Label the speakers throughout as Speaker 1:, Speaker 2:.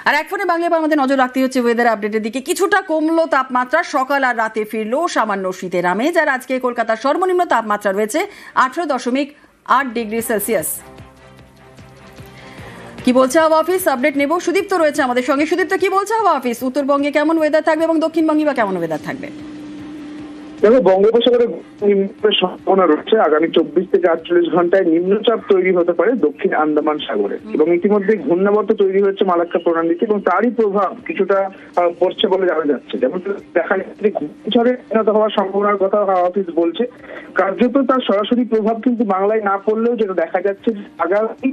Speaker 1: আর এক ফোনে বাংলা আমাদের নজর রাখতে হচ্ছে ওয়েদার আপডেটের দিকে। কিছুটা কমলো তাপমাত্রা, সকাল আর রাতে ফিরলো সামান্য শীতের আমেজ। আর আজকে কলকাতার সর্বনিম্ন তাপমাত্রা রয়েছে 18.8 ডিগ্রি সেলসিয়াস। কি বলছে হাওয়া অফিস, আপডেট নেব। সুদীপ্ত রয়েছে আমাদের সঙ্গে। সুদীপ্ত, কি বলছে হাওয়া অফিস? উত্তরবঙ্গে কেমন ওয়েদার থাকবে এবং দক্ষিণবঙ্গে বা কেমন ওয়েদার থাকবে?
Speaker 2: দেখো, বঙ্গোপসাগরে সম্ভাবনা রয়েছে আগামী 24 থেকে 48 ঘন্টায় নিম্নচাপ তৈরি হতে পারে দক্ষিণ আন্দামান সাগরে, এবং ইতিমধ্যে ঘূর্ণাবর্ত তৈরি হয়েছে মালাক্কা প্রণালীতে এবং তারই প্রভাব কিছুটা পড়ছে বলে জানা যাচ্ছে। যেমন দেখা যাচ্ছে ঘূর্ণিঝড়ে পরিণত হওয়ার সম্ভাবনার কথা হাওয়া অফিস বলছে। কার্যত তার সরাসরি প্রভাব কিন্তু বাংলায় না পড়লেও যেটা দেখা যাচ্ছে আগামী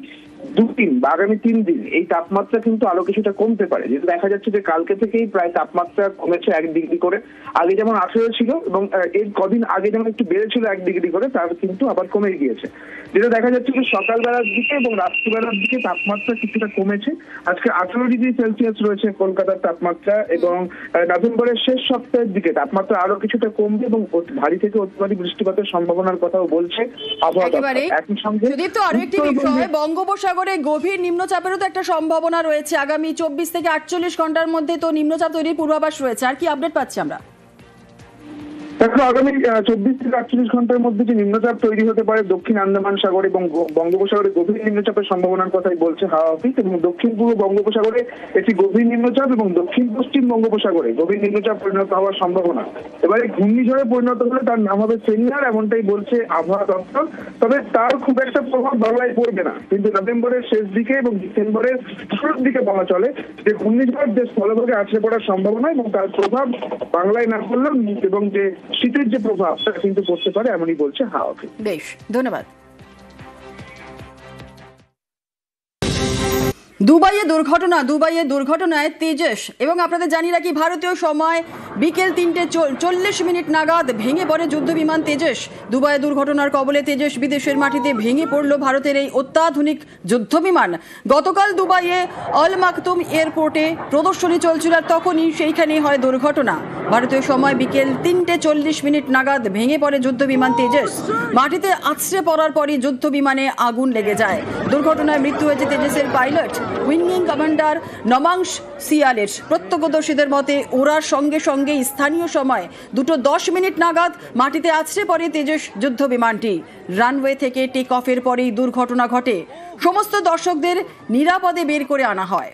Speaker 2: 2-3 বা আগামী 3 দিন এই তাপমাত্রা কিন্তু আরো কিছুটা কমতে পারে। যেটা দেখা যাচ্ছে যে কালকে থেকেই প্রায় তাপমাত্রা কমেছে 1 ডিগ্রি করে। আগে যেমন 18 ছিল এবং এর কদিন আগে যেমন একটু বেড়েছিল 1 ডিগ্রি করে, তার কিন্তু আবার কমে গিয়েছে। যেটা দেখা যাচ্ছে যে সকালবেলার দিকে এবং রাত্রিবেলার দিকে তাপমাত্রা কিছুটা কমেছে। আজকে 18 ডিগ্রি সেলসিয়াস রয়েছে কলকাতার তাপমাত্রা, এবং নভেম্বরের শেষ সপ্তাহের দিকে তাপমাত্রা আরো কিছুটা কমবে এবং ভারী থেকে অতি ভারী বৃষ্টিপাতের সম্ভাবনার কথাও বলছে আবহাওয়া দপ্তর। একই সঙ্গে
Speaker 1: বঙ্গোপসাগরে গভীর নিম্নচাপেরও তো একটা সম্ভাবনা রয়েছে আগামী 24 থেকে 48 ঘন্টার মধ্যে। তো নিম্নচাপ তৈরির পূর্বাভাস রয়েছে, আর কি আপডেট পাচ্ছি আমরা?
Speaker 2: দেখো, আগামী 24 থেকে 48 ঘন্টার মধ্যে যে নিম্নচাপ তৈরি হতে পারে দক্ষিণ আন্দামান সাগরে এবং বঙ্গোপসাগরে গভীর নিম্নচাপের সম্ভাবনার কথাই বলছে হাওয়া অফিস। এবং দক্ষিণ পূর্ব বঙ্গোপসাগরে একটি গভীর নিম্নচাপ এবং দক্ষিণ পশ্চিম বঙ্গোপসাগরে গভীর নিম্নচাপ পরিণত হওয়ার সম্ভাবনা। এবারে ঘূর্ণিঝড়ে পরিণত হলে তার নাম হবে সেনিয়ার, এমনটাই বলছে আবহাওয়া দপ্তর। তবে তার খুব একটা প্রভাব বাংলায় পড়বে না, কিন্তু নভেম্বরের শেষ দিকে এবং ডিসেম্বরের শুরুর দিকে বলা চলে যে ঘূর্ণিঝড় যে স্থলভাগে আছড়ে পড়ার সম্ভাবনা এবং তার প্রভাব বাংলায় না পড়লেও এবং যে শীতের যে প্রভাব সেটা কিন্তু পড়তে পারে, এমনই বলছে হাওয়া অফিস।
Speaker 1: বেশ, ধন্যবাদ। দুবাইয়ে দুর্ঘটনায় তেজস, এবং আপনাদের জানিয়ে রাখি ভারতীয় সময় বিকেল 3:40 নাগাদ ভেঙে পড়ে যুদ্ধ বিমান তেজস। দুবাইয়ে দুর্ঘটনার কবলে তেজস বিদেশের মাটিতে ভেঙে পড়ল ভারতের এই অত্যাধুনিক যুদ্ধ বিমান। গতকাল দুবাইয়ে অল মাকতুম এয়ারপোর্টে প্রদর্শনী চলছিল, আর তখনই সেইখানেই হয় দুর্ঘটনা। ভারতীয় সময় বিকেল 3:40 নাগাদ ভেঙে পড়ে যুদ্ধ বিমান তেজস। মাটিতে আছড়ে পড়ার পরই যুদ্ধ বিমানে আগুন লেগে যায়। দুর্ঘটনায় মৃত্যু হয়েছে তেজসের পাইলট উইংিং কমান্ডার নমাংশ সিয়ালের। প্রত্যক্ষদর্শীদের মতে ওড়ার সঙ্গে সঙ্গে স্থানীয় সময় 2:10 নাগাদ মাটিতে আছড়ে পড়ে তেজস যুদ্ধ বিমানটি। রানওয়ে থেকে টেক অফের পরেই দুর্ঘটনা ঘটে। সমস্ত দর্শকদের নিরাপদে বের করে আনা হয়।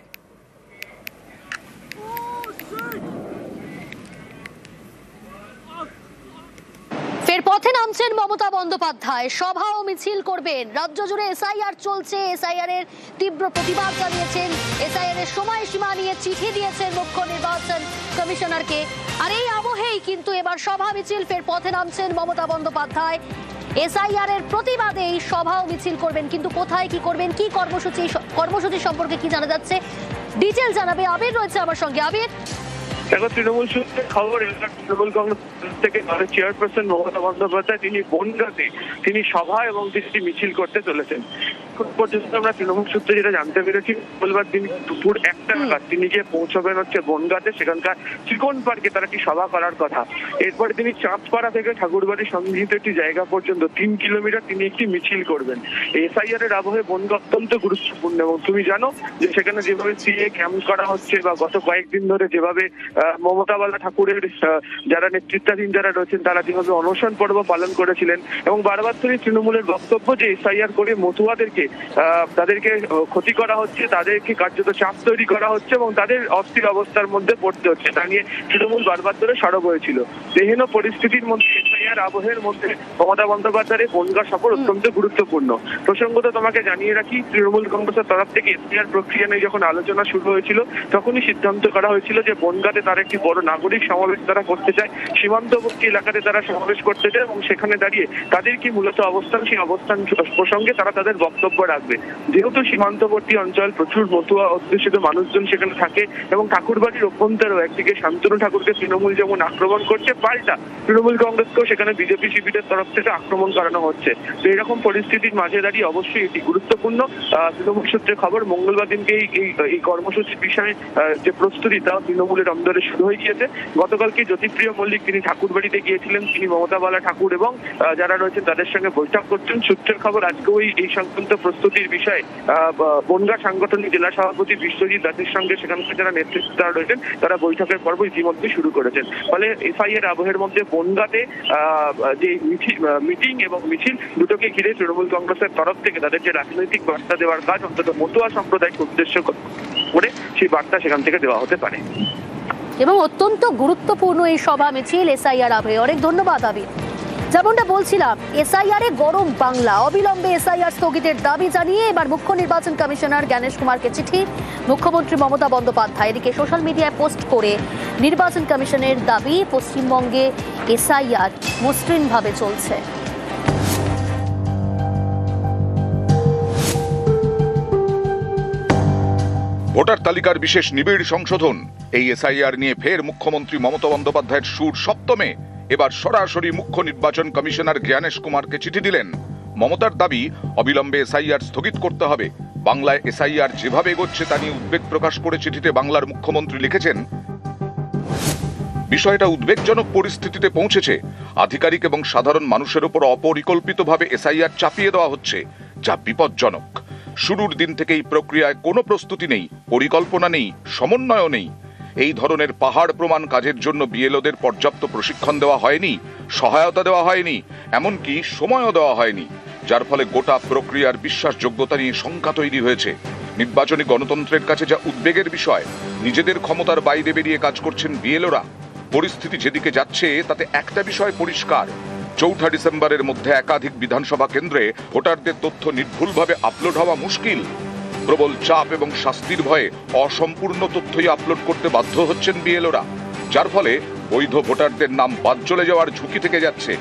Speaker 3: ফের পথে নামছেন মমতা বন্দ্যোপাধ্যায়, সভা ও মিছিল করবেন। রাজ্য জুড়ে এসআইআর চলছে, এসআইআর এর তীব্র প্রতিবাদ জানিয়েছেন। এসআইআর এর সময়সীমা নিয়ে চিঠি দিয়েছেন মুখ্য নির্বাচন কমিশনারকে। আর এই আবহেই কিন্তু এবার সভা মিছিল ফের পথে নামছেন মমতা বন্দ্যোপাধ্যায়। এসআইআর এর প্রতিবাদে এই সভা ও মিছিল করবেন, কিন্তু কোথায় কি করবেন, কি কর্মসূচি সম্পর্কে কি জানা যাচ্ছে, ডিটেল জানাবে আবির রয়েছে আমার সঙ্গে। আবির,
Speaker 4: দেখো, তৃণমূল সূত্রে খবর, তৃণমূল কংগ্রেস থেকে দলের চেয়ারপারসন মমতা বন্দ্যোপাধ্যায় তিনি বনগাঁতে তিনি সভা এবং তিনি মিছিল করতে চলেছেন। পর্যন্ত আমরা তৃণমূল সূত্রে যেটা জানতে পেরেছি, মঙ্গলবার দিন দুপুর 1টা নাগাদ তিনি গিয়ে পৌঁছবেন হচ্ছে বনগাঁতে। সেখানকার ত্রিকোণ পার্কে তার একটি সভা করার কথা। এরপরে তিনি চাঁদপাড়া থেকে ঠাকুরবাড়ি সন্নিহিত একটি জায়গা পর্যন্ত 3 কিলোমিটার তিনি একটি মিছিল করবেন। এসআইআর এর আবহে বনগাঁ অত্যন্ত গুরুত্বপূর্ণ, এবং তুমি জানো যে সেখানে যেভাবে সিএ ক্যাম্প করা হচ্ছে বা গত কয়েকদিন ধরে যেভাবে মমতা বালা ঠাকুরের যারা নেতৃত্বাধীন যারা রয়েছেন তারা যেভাবে অনশন পর্ব পালন করেছিলেন, এবং বারবার ধরে তৃণমূলের বক্তব্য যে এসআইআর করে মতুয়াদেরকে তাদেরকে ক্ষতি করা হচ্ছে, তাদেরকে কার্যত চাপ তৈরি করা হচ্ছে এবং তাদের অস্থির অবস্থার মধ্যে পড়তে হচ্ছে, তা নিয়ে তৃণমূল বারবার ধরে সরব হয়েছিল। এহেন পরিস্থিতির মধ্যে এসআইআর আবহের মধ্যে মমতা বন্দ্যোপাধ্যায়ের বনগাঁ সফর অত্যন্ত গুরুত্বপূর্ণ। প্রসঙ্গত তোমাকে জানিয়ে রাখি, তৃণমূল কংগ্রেসের তরফ থেকে এসআইআর প্রক্রিয়া নিয়ে যখন আলোচনা শুরু হয়েছিল তখনই সিদ্ধান্ত করা হয়েছিল যে বনগাঁতে তারা একটি বড় নাগরিক সমাবেশ তারা করতে চায়, সীমান্তবর্তী এলাকাতে তারা সমাবেশ করতে চায়, এবং সেখানে দাঁড়িয়ে তাদের কি মূলত অবস্থান, সেই অবস্থান প্রসঙ্গে তারা তাদের বক্তব্য রাখবে। যেহেতু সীমান্তবর্তী অঞ্চল, প্রচুর মতুয়া অধ্যুষিত মানুষজন সেখানে থাকে, এবং ঠাকুরবাড়ির অভ্যন্তরেও একদিকে শান্তনু ঠাকুরকে তৃণমূল যেমন আক্রমণ করছে, পাল্টা তৃণমূল কংগ্রেসকেও সেখানে বিজেপি শিবিরের তরফ থেকে আক্রমণ করানো হচ্ছে। তো এরকম পরিস্থিতির মাঝে দাঁড়িয়ে অবশ্যই এটি গুরুত্বপূর্ণ। তৃণমূল সূত্রে খবর, মঙ্গলবার দিনকে এই কর্মসূচির বিষয়ে যে প্রস্তুতি তা তৃণমূলের অন্দরে শুরু হয়ে গিয়েছে। গতকালকে জ্যোতিপ্রিয় মল্লিক তিনি ঠাকুরবাড়িতে গিয়েছিলেন, তিনি মমতা বালা ঠাকুর এবং যারা রয়েছেন তাদের সঙ্গে বৈঠক করছেন। সূত্রের খবর, আজকেও এই সংক্রান্ত প্রস্তুতির বিষয়ে বনগাঁ সাংগঠনিক জেলা সভাপতি বিশ্বজিৎ দাসের সঙ্গে সেখানকার যারা নেতৃত্বরা রয়েছেন তারা বৈঠকের পর্ব ইতিমধ্যে শুরু করেছেন। ফলে এসআইআর আবহের মধ্যে বনগাঁতে যে মিটিং এবং মিছিল দুটোকে ঘিরে তৃণমূল কংগ্রেসের তরফ থেকে তাদের যে রাজনৈতিক বার্তা দেওয়ার কাজ, অন্তত মতুয়া সম্প্রদায়কে উদ্দেশ্য করে সেই বার্তা সেখান থেকে দেওয়া হতে পারে।
Speaker 3: এবং অত্যন্ত গুরুত্বপূর্ণ এই সভা মিছিল এসআইআর আবহে। অনেক ধন্যবাদ আবির। যেমনটা বলছিলাম, এসআইআর এ গরম বাংলা। অবিলম্বে এসআইআর স্থগিতের দাবি জানিয়ে এবার মুখ্য নির্বাচন কমিশনার জ্ঞানেশ কুমারকে চিঠি মুখ্যমন্ত্রী মমতা বন্দ্যোপাধ্যায়। এদিকে সোশ্যাল মিডিয়ায় পোস্ট করে নির্বাচন কমিশনের দাবি, পশ্চিমবঙ্গে এসআইআর মসৃণভাবে চলছে।
Speaker 5: ভোটার তালিকার বিশেষ নিবিড় সংশোধন, এই এসআইআর নিয়ে ফের মুখ্যমন্ত্রী মমতা বন্দ্যোপাধ্যায়ের সুর সপ্তমে। এবার সরাসরি মুখ্য নির্বাচন কমিশনার জ্ঞানেশ কুমারকে চিঠি দিলেন। মমতার দাবি, অবিলম্বে এসআইআর স্থগিত করতে হবে। বাংলায় এসআইআর যেভাবে এগোচ্ছে তা নিয়ে উদ্বেগ প্রকাশ করে চিঠিতে বাংলার মুখ্যমন্ত্রী লিখেছেন, বিষয়টা উদ্বেগজনক পরিস্থিতিতে পৌঁছেছে। আধিকারিক এবং সাধারণ মানুষের উপর অপরিকল্পিতভাবে এসআইআর চাপিয়ে দেওয়া হচ্ছে, যা বিপজ্জনক। শুরুর দিন থেকেই প্রক্রিয়ায় কোনো প্রস্তুতি নেই, পরিকল্পনা নেই, সমন্বয় নেই। এই ধরনের পাহাড় প্রমাণ কাজের জন্য বিএলওদের পর্যাপ্ত প্রশিক্ষণ দেওয়া হয়নি, সহায়তা দেওয়া হয়নি, এমনকি সময়ও দেওয়া হয়নি, যার ফলে গোটা প্রক্রিয়ার বিশ্বাসযোগ্যতা নিয়ে শঙ্কা তৈরি হয়েছে। নির্বাচনী গণতন্ত্রের কাছে যা উদ্বেগের বিষয়, নিজেদের ক্ষমতার বাইরে বেরিয়ে কাজ করছেন বিএলওরা। পরিস্থিতি যেদিকে যাচ্ছে তাতে একটা বিষয় পরিষ্কার, ৪ ডিসেম্বরের মধ্যে একাধিক বিধানসভা কেন্দ্রে ভোটারদের তথ্য নির্ভুলভাবে আপলোড হওয়া মুশকিল। প্রবল চাপ এবং শাস্তির ভয়ে অসম্পূর্ণ তথ্যই আপলোড করতে বাধ্য হচ্ছেন বিএলওরা, যার ফলে বৈধ ভোটারদের নাম বাদ চলে যাওয়ার ঝুঁকি থেকে যাচ্ছে।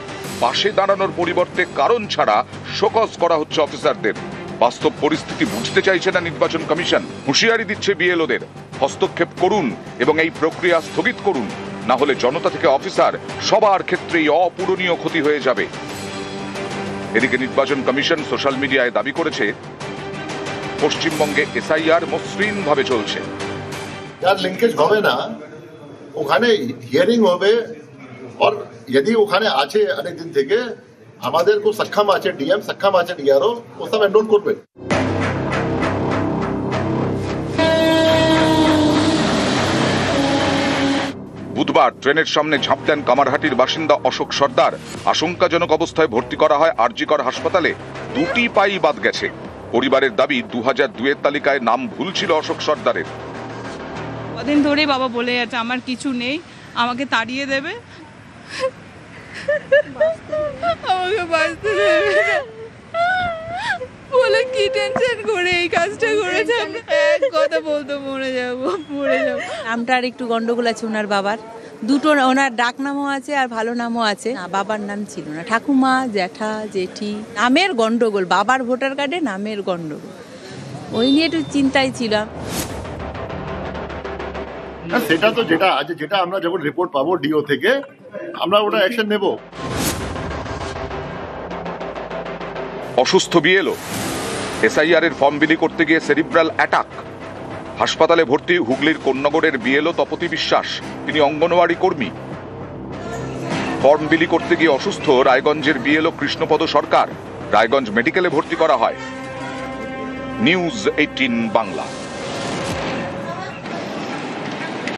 Speaker 5: পাশে দাঁড়ানোর পরিবর্তে কারণ ছাড়া শোকজ করা হচ্ছে অফিসারদের। বাস্তব পরিস্থিতি বুঝতে চাইছে না নির্বাচন কমিশন, হুঁশিয়ারি দিচ্ছে বিএলওদের, হস্তক্ষেপ করুন এবং এই প্রক্রিয়া স্থগিত করুন, না হলে জনতা থেকে অফিসার সবার ক্ষেত্রেই অপূরণীয় ক্ষতি হয়ে যাবে। এদিকে নির্বাচন কমিশন সোশ্যাল মিডিয়ায় দাবি করেছে, পশ্চিমবঙ্গে এসআইআর মসৃণভাবে চলছে।
Speaker 6: যার লিঙ্কেজ হবে না ওখানে হিয়ারিং হবে, আর যদি ওখানে আছে অনেক দিন থেকে আমাদের কো সক্ষম আছে ডিএম, সক্ষম আছে ডিআরও, ও সব এনরোল করবে।
Speaker 5: বুধবার ট্রেনের সামনে ঝাঁপ দেন কামারহাটির বাসিন্দা অশোক সর্দার। আশঙ্কাজনক অবস্থায় ভর্তি করা হয় আরজিকর হাসপাতালে। 2টি পাই বাদ গেছে। পরিবারের দাবি 2002-এর তালিকায় নাম ভুল ছিল অশোক সর্দারের।
Speaker 7: কদিন ধরে বাবা বলে যাচ্ছে আমার কিছু নেই, আমাকে তাড়িয়ে দেবে, আমাকে বাঁচতে দেবে বলে কি টেনশন করে এই কাজটা করেছে। এক কথা বলতো মরে যাবো।
Speaker 8: নামটা আর একটু গন্ডগোল আছে ওনার বাবার, দুটো ওনার ডাক নামও আছে আর ভালো নামও আছে। না, বাবার নাম ছিল না, ঠাকুমা, জ্যাঠা, জেঠি, নামের গন্ডগোল, বাবার ভোটার কার্ডে নামের গন্ডগোল, ওই নিয়ে একটু চিন্তায় ছিলাম।
Speaker 6: সেটা তো যেটা আমরা যখন রিপোর্ট পাবো ডিও থেকে আমরা ওটা অ্যাকশন নেব।
Speaker 5: অসুস্থ বিএলও, এসআইআর এর ফর্ম বিলি করতে গিয়ে সেরিব্রাল অ্যাটাক। হাসপাতালে ভর্তি হুগলির কোন্নগরের বিএলও তপতি বিশ্বাস, তিনি অঙ্গনওয়াড়ি কর্মী। ফর্ম বিলি করতে গিয়ে অসুস্থ রায়গঞ্জের বিএলও কৃষ্ণপদ সরকার, রায়গঞ্জ মেডিকেলে ভর্তি করা হয়। নিউজ 18 বাংলা।